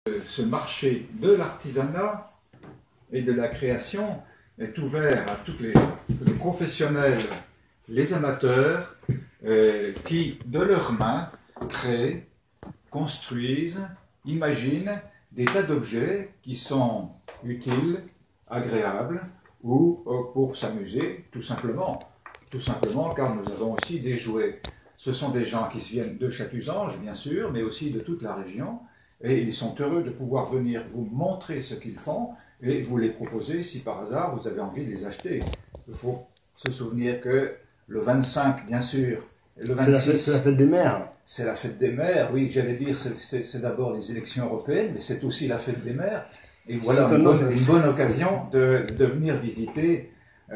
Ce marché de l'artisanat et de la création est ouvert à tous les professionnels, les amateurs, qui, de leurs mains, créent, construisent, imaginent des tas d'objets qui sont utiles, agréables, ou pour s'amuser, tout simplement. Tout simplement car nous avons aussi des jouets. Ce sont des gens qui viennent de Chatuzange, bien sûr, mais aussi de toute la région. Et ils sont heureux de pouvoir venir vous montrer ce qu'ils font et vous les proposer si par hasard vous avez envie de les acheter. Il faut se souvenir que le 25, bien sûr, et le 26... C'est la fête des mères. C'est la fête des mères, oui, j'allais dire, c'est d'abord les élections européennes, mais c'est aussi la fête des mères. Et voilà une bonne occasion de venir visiter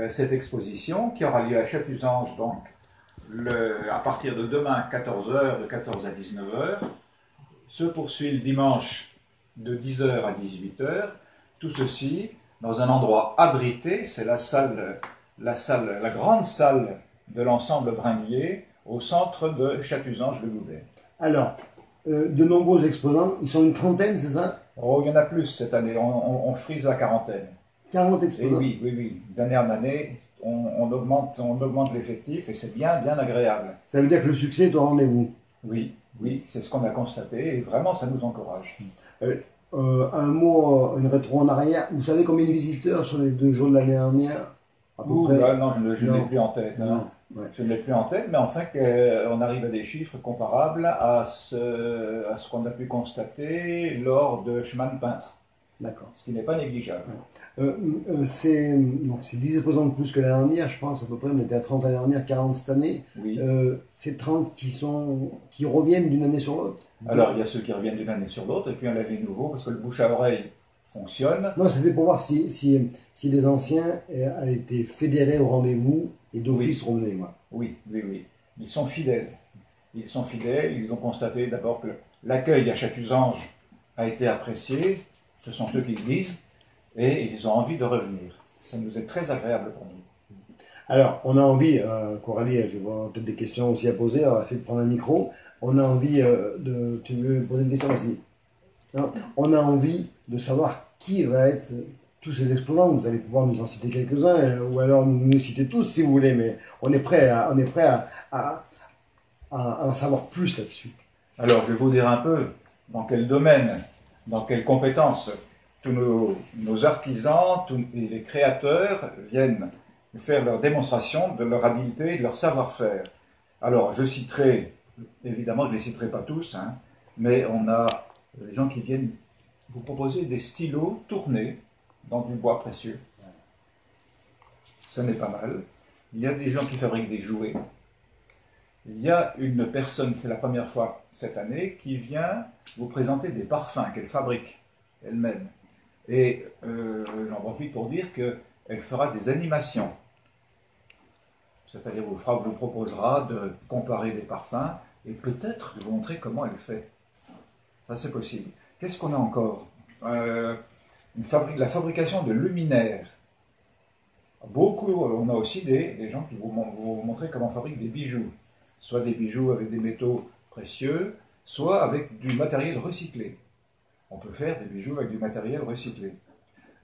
cette exposition qui aura lieu à Chatuzange, donc à partir de demain, 14h, de 14 à 19h. Se poursuit le dimanche de 10h à 18h. Tout ceci dans un endroit abrité, c'est la grande salle de l'ensemble Bringuier, au centre de Chatuzange-le-Goudet. Alors, de nombreux exposants, ils sont une trentaine, c'est ça? Oh, il y en a plus cette année, on frise la quarantaine. 40 exposants? Et oui. D'année en année, on augmente l'effectif et c'est bien agréable. Ça veut dire que le succès est au rendez-vous? Oui, c'est ce qu'on a constaté et vraiment ça nous encourage. Un mot, une rétro en arrière, vous savez combien de visiteurs sur les 2 jours de l'année dernière? À peu près? Là, non, je ne l'ai plus en tête. Hein. Ouais. Je ne l'ai plus en tête, mais enfin, on arrive à des chiffres comparables à ce qu'on a pu constater lors de Chemin de Peintre. D'accord. Ce qui n'est pas négligeable. C'est 10 exposants de plus que l'année dernière, je pense, à peu près. On était à 30 l'année dernière, 40 cette année. Oui. C'est 30 qui reviennent d'une année sur l'autre? Alors, il y a ceux qui reviennent d'une année sur l'autre, et puis on a les nouveaux, parce que le bouche à oreille fonctionne. Non, c'était pour voir si les anciens a été fédérés au rendez-vous et d'office revenaient, moi. Oui. Ils sont fidèles. Ils ont constaté d'abord que l'accueil à Chatuzange a été apprécié, ce sont eux qui le disent, et ils ont envie de revenir. Ça nous est très agréable pour nous. Alors, on a envie, Coralie, je vois peut-être des questions aussi à poser, on va essayer de prendre un micro. On a envie tu veux poser une question? Vas-y. On a envie de savoir qui va être tous ces exposants. Vous allez pouvoir nous en citer quelques-uns, ou alors nous citer tous si vous voulez, mais on est prêt à en savoir plus là-dessus. Alors, je vais vous dire un peu dans quel domaine, dans quelles compétences tous nos artisans, et les créateurs viennent faire leur démonstration de leur habileté et de leur savoir-faire. Alors, je citerai, évidemment, je ne les citerai pas tous, hein, mais on a des gens qui viennent vous proposer des stylos tournés dans du bois précieux. Ça n'est pas mal. Il y a des gens qui fabriquent des jouets. Il y a une personne, c'est la première fois cette année, qui vient vous présenter des parfums qu'elle fabrique elle-même. Et j'en profite pour dire qu'elle fera des animations. C'est-à-dire vous proposera de comparer des parfums et peut-être de vous montrer comment elle fait. Ça, c'est possible. Qu'est-ce qu'on a encore? La fabrication de luminaires. On a aussi des gens qui vont vous montrer comment on fabrique des bijoux. Soit des bijoux avec des métaux précieux, soit avec du matériel recyclé. On peut faire des bijoux avec du matériel recyclé.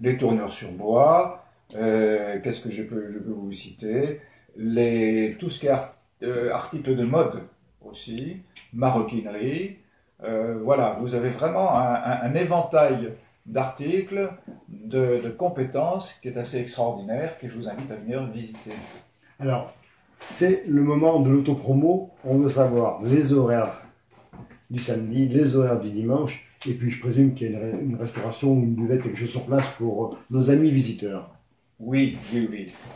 Les tourneurs sur bois, qu'est-ce que je peux vous citer? Tout ce qui est articles de mode aussi, maroquinerie. Voilà, vous avez vraiment un éventail d'articles, de compétences qui est assez extraordinaire, que je vous invite à venir visiter. Alors, c'est le moment de l'autopromo. On veut savoir les horaires du samedi, les horaires du dimanche, et puis je présume qu'il y a une restauration ou une buvette, quelque chose sur place pour nos amis visiteurs. Oui.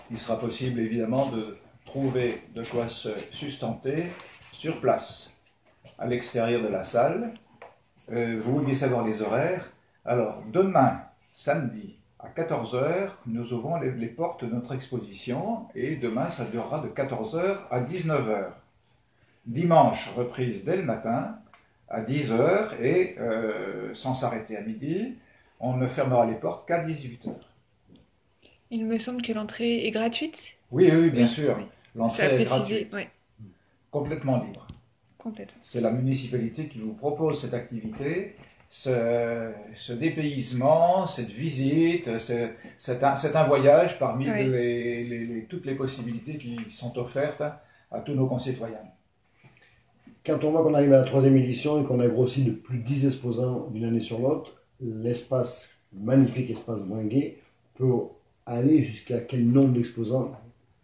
Il sera possible évidemment de trouver de quoi se sustenter sur place, à l'extérieur de la salle. Vous vouliez savoir les horaires? Alors, demain, samedi, à 14h, nous ouvrons les portes de notre exposition, et demain, ça durera de 14h à 19h. Dimanche, reprise dès le matin, à 10h, et sans s'arrêter à midi, on ne fermera les portes qu'à 18h. Il me semble que l'entrée est gratuite. Oui, bien sûr. Oui. L'entrée est gratuite. Ouais. Complètement libre. Complètement. C'est la municipalité qui vous propose cette activité ce dépaysement, cette visite, c'est un voyage parmi toutes les possibilités qui sont offertes à tous nos concitoyens. Quand on voit qu'on arrive à la 3e édition et qu'on a grossi de plus de 10 exposants d'une année sur l'autre, l'espace, le magnifique espace Bringuet, peut aller jusqu'à quel nombre d'exposants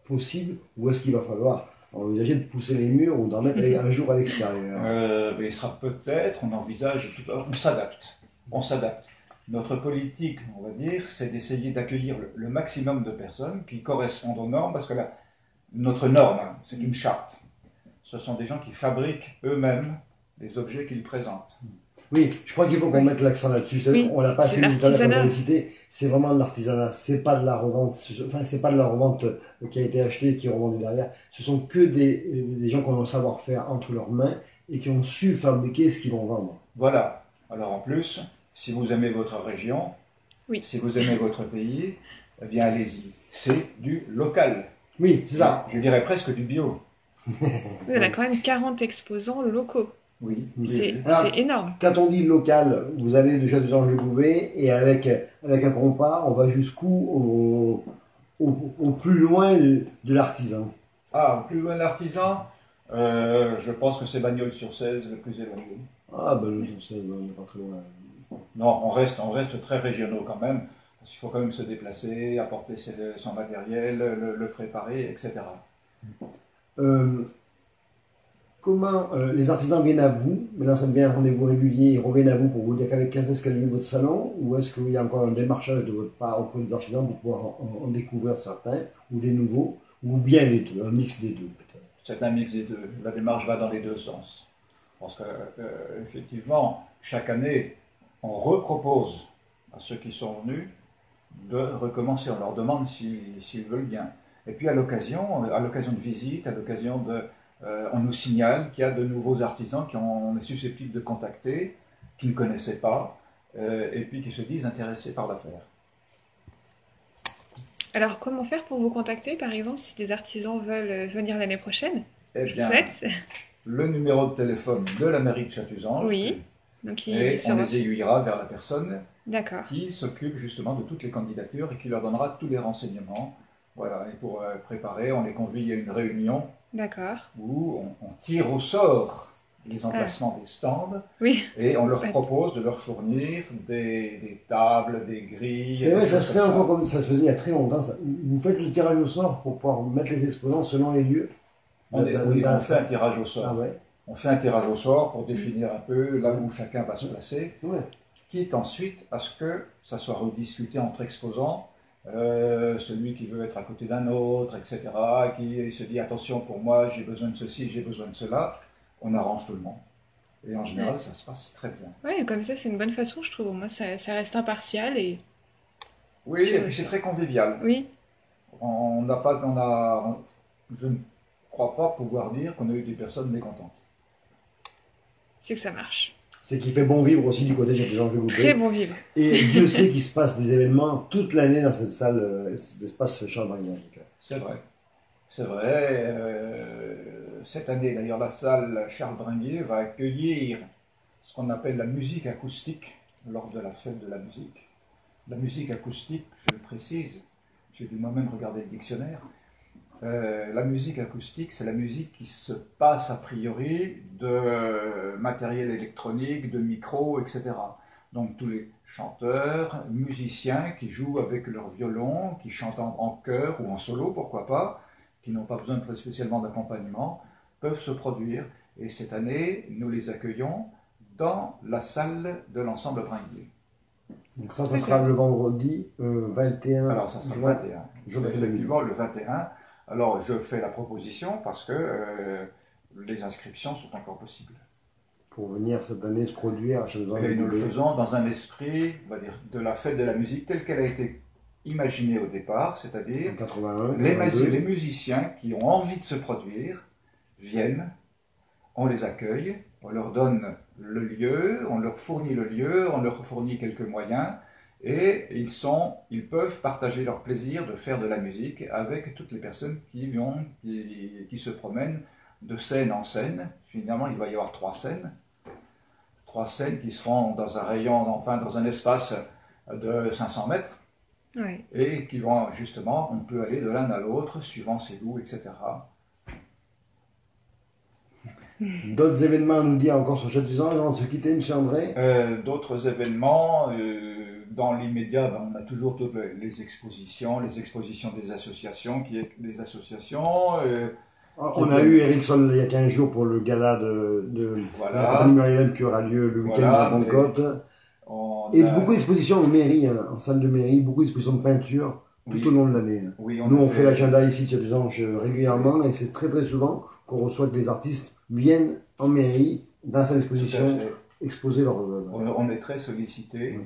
possible, ou est-ce qu'il va falloir envisager de pousser les murs ou d'en mettre un jour à l'extérieur? Il sera peut-être, on envisage, on s'adapte. On s'adapte. Notre politique, on va dire, c'est d'essayer d'accueillir le maximum de personnes qui correspondent aux normes, parce que notre norme, c'est une charte. Ce sont des gens qui fabriquent eux-mêmes les objets qu'ils présentent. Oui, je crois qu'il faut qu'on mette l'accent là-dessus. Oui, on l'a pas fait tout à l'heure quand on cité, c'est vraiment de l'artisanat. C'est pas de la revente, c'est pas de la revente qui a été achetée et qui est revendue derrière. Ce sont que des gens qui ont un savoir-faire entre leurs mains et qui ont su fabriquer ce qu'ils vont vendre. Voilà. Alors en plus, si vous aimez votre région, si vous aimez votre pays, eh bien allez-y. C'est du local. Oui, c'est ça. Je dirais presque du bio. On a quand même 40 exposants locaux. Oui. C'est énorme. Quand on dit local, vous allez déjà de Ange-le-Gouvet et avec un compas, on va jusqu'où au plus loin de l'artisan. Ah, au plus loin de l'artisan, je pense que c'est Bagnols-sur-Cèze le plus éloigné. Ah, ben sur-Cèze, on n'est pas très loin. Non, on reste très régionaux quand même, parce qu'il faut quand même se déplacer, apporter son matériel, le préparer, etc. Comment les artisans viennent à vous? Maintenant, ça devient un rendez-vous régulier, ils reviennent à vous pour vous dire qu'avec est-ce qu'elle a vu votre salon, ou est-ce qu'il y a encore un démarchage de votre part auprès des artisans pour pouvoir en découvrir certains, ou des nouveaux, ou bien les deux, un mix des deux peut-être? C'est un mix des deux. La démarche va dans les deux sens. Parce que, effectivement, chaque année, on repropose à ceux qui sont venus de recommencer. On leur demande s'ils veulent bien. Et puis à l'occasion de visite, à l'occasion de... on nous signale qu'il y a de nouveaux artisans qu'on est susceptible de contacter, qui ne connaissaient pas, et puis qui se disent intéressés par l'affaire. Alors, comment faire pour vous contacter, par exemple, si des artisans veulent venir l'année prochaine? Eh bien, Je souhaite. Le numéro de téléphone de la mairie de Châtuzange, Oui. Donc, et on les aiguillera vers la personne qui s'occupe justement de toutes les candidatures et qui leur donnera tous les renseignements. Voilà, et pour préparer, on les convie à une réunion où on tire au sort les emplacements des stands et on leur propose de leur fournir des tables, des grilles. C'est vrai, ça se fait encore comme ça se faisait il y a très longtemps. Ça. Vous faites le tirage au sort pour pouvoir mettre les exposants selon les lieux. On fait un tirage au sort. Ah ouais. On fait un tirage au sort pour définir un peu là où chacun va se placer, quitte ensuite à ce que ça soit rediscuté entre exposants. Celui qui veut être à côté d'un autre, etc., qui se dit attention pour moi, j'ai besoin de ceci, j'ai besoin de cela, on arrange tout le monde. Et en général, ça se passe très bien. Oui, comme ça, c'est une bonne façon, je trouve. Moi, ça reste impartial et... Oui, et puis c'est très convivial. Oui. Je ne crois pas pouvoir dire qu'on a eu des personnes mécontentes. C'est que ça marche. C'est qu'il fait bon vivre aussi du côté des Ange-le-Gouvet. Très bon vivre. Et Dieu sait qu'il se passe des événements toute l'année dans cette salle, cet espace Charles Bringuet. C'est vrai. C'est vrai. Cette année, d'ailleurs, la salle Charles Bringuet va accueillir ce qu'on appelle la musique acoustique lors de la fête de la musique. La musique acoustique, je le précise, j'ai dû moi-même regarder le dictionnaire. La musique acoustique, c'est la musique qui se passe a priori de matériel électronique, de micros, etc. Donc tous les chanteurs, musiciens qui jouent avec leur violon, qui chantent en chœur ou en solo, pourquoi pas, qui n'ont pas besoin de spécialement d'accompagnement, peuvent se produire. Et cette année, nous les accueillons dans la salle de l'ensemble Bringuet. Donc ça sera le vendredi 21. Alors ça sera le 21. Effectivement, le 21. Alors, je fais la proposition parce que les inscriptions sont encore possibles. Pour venir cette année se produire à Château. Et nous le faisons dans un esprit, on va dire, de la fête de la musique telle qu'elle a été imaginée au départ, c'est-à-dire les musiciens qui ont envie de se produire viennent, on les accueille, on leur donne le lieu, on leur fournit le lieu, on leur fournit quelques moyens, et ils peuvent partager leur plaisir de faire de la musique avec toutes les personnes qui se promènent de scène en scène. Finalement, il va y avoir 3 scènes 3 scènes qui seront dans un rayon, enfin dans un espace de 500 mètres, Ouais. et qui vont justement, on peut aller de l'un à l'autre, suivant ses goûts, etc. D'autres événements à nous dire encore sur Chatuzan avant de se quitter, M. André? D'autres événements, dans l'immédiat, ben, on a toujours toutes les expositions des associations, On a eu Eric Sol il y a 15 jours pour le gala de Voilà. la compagnie Marie-Hélène qui aura lieu le week-end Voilà, de la Pentecôte. on Et a- beaucoup d'expositions en mairie, hein, en salle de mairie, beaucoup d'expositions de peinture tout Oui. au long de l'année. Oui, Nous, a on fait l'agenda ici sur des anges régulièrement et c'est très très souvent qu'on reçoit que les artistes viennent en mairie, dans sa Tout à exposition, fait. exposer leur. On est très sollicité. Oui.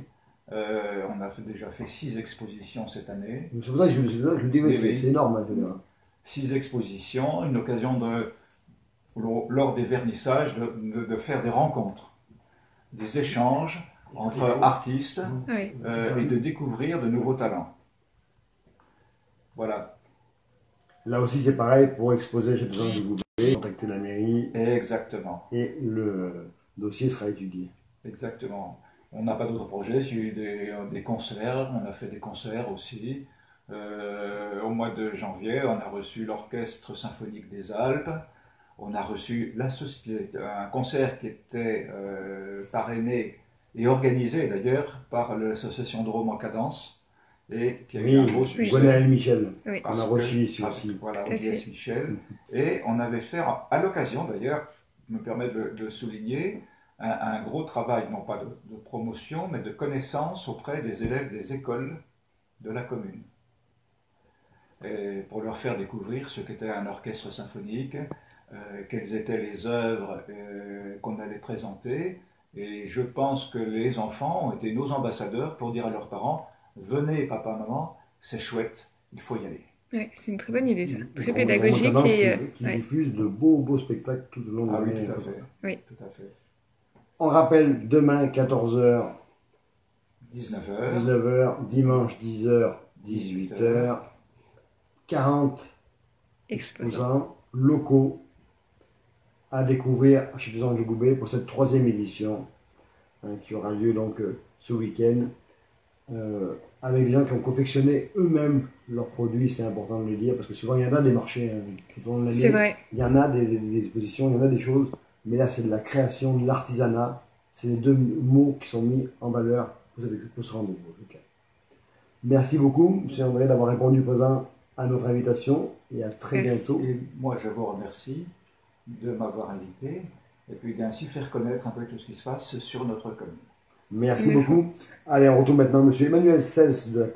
On a déjà fait 6 expositions cette année. C'est pour ça que je le dis, oui, Oui, oui. c'est énorme. Hein, je veux dire. 6 expositions, une occasion lors des vernissages de faire des rencontres, des échanges entre artistes Oui. et de découvrir de nouveaux talents. Voilà, Là aussi, c'est pareil, pour exposer chez des anges de Goubet, contacter la mairie exactement. et le dossier sera étudié. Exactement. On n'a pas d'autres projets, j'ai eu des concerts, on a fait des concerts aussi. Au mois de janvier, on a reçu l'Orchestre Symphonique des Alpes, on a reçu un concert qui était parrainé et organisé d'ailleurs par l'association de Rome en Cadence et qui a eu un beau succès. Gwenaël Michel, Oui. on a Parce reçu que- ici aussi. Voilà, Tout à Olivier fait. Michel. Et on avait fait, à l'occasion d'ailleurs, je me permets de le souligner, un gros travail, non pas de promotion, mais de connaissance auprès des élèves des écoles de la commune. Et pour leur faire découvrir ce qu'était un orchestre symphonique, quelles étaient les œuvres qu'on allait présenter. Et je pense que les enfants ont été nos ambassadeurs pour dire à leurs parents, venez papa, maman, c'est chouette, il faut y aller. Ouais, c'est une très bonne idée, ça. Très Et pédagogique Romain Cadence et. qui Ouais. diffuse de beaux spectacles tout au long de Ah oui, l'année. tout à fait. Oui. Tout à fait. On rappelle demain 14h, 19h, 19h, dimanche 10h, 18h, 40 Exposant. exposants locaux à découvrir chez les Anges de Goubet pour cette 3e édition qui aura lieu donc ce week-end avec des gens qui ont confectionné eux-mêmes leurs produits, c'est important de le dire parce que souvent il y en a des marchés tout au long de l'année, C'est vrai. il y en a des expositions, il y en a des choses, mais là c'est de la création, de l'artisanat, c'est les deux mots qui sont mis en valeur pour ce rendez-vous en tout cas. Merci beaucoup, M. André, d'avoir répondu présent à notre invitation et à très Merci. bientôt. et moi je vous remercie de m'avoir invité et puis d'ainsi faire connaître un peu tout ce qui se passe sur notre commune. Merci Merci. beaucoup. Allez, on retourne maintenant M. Emmanuel Sels de la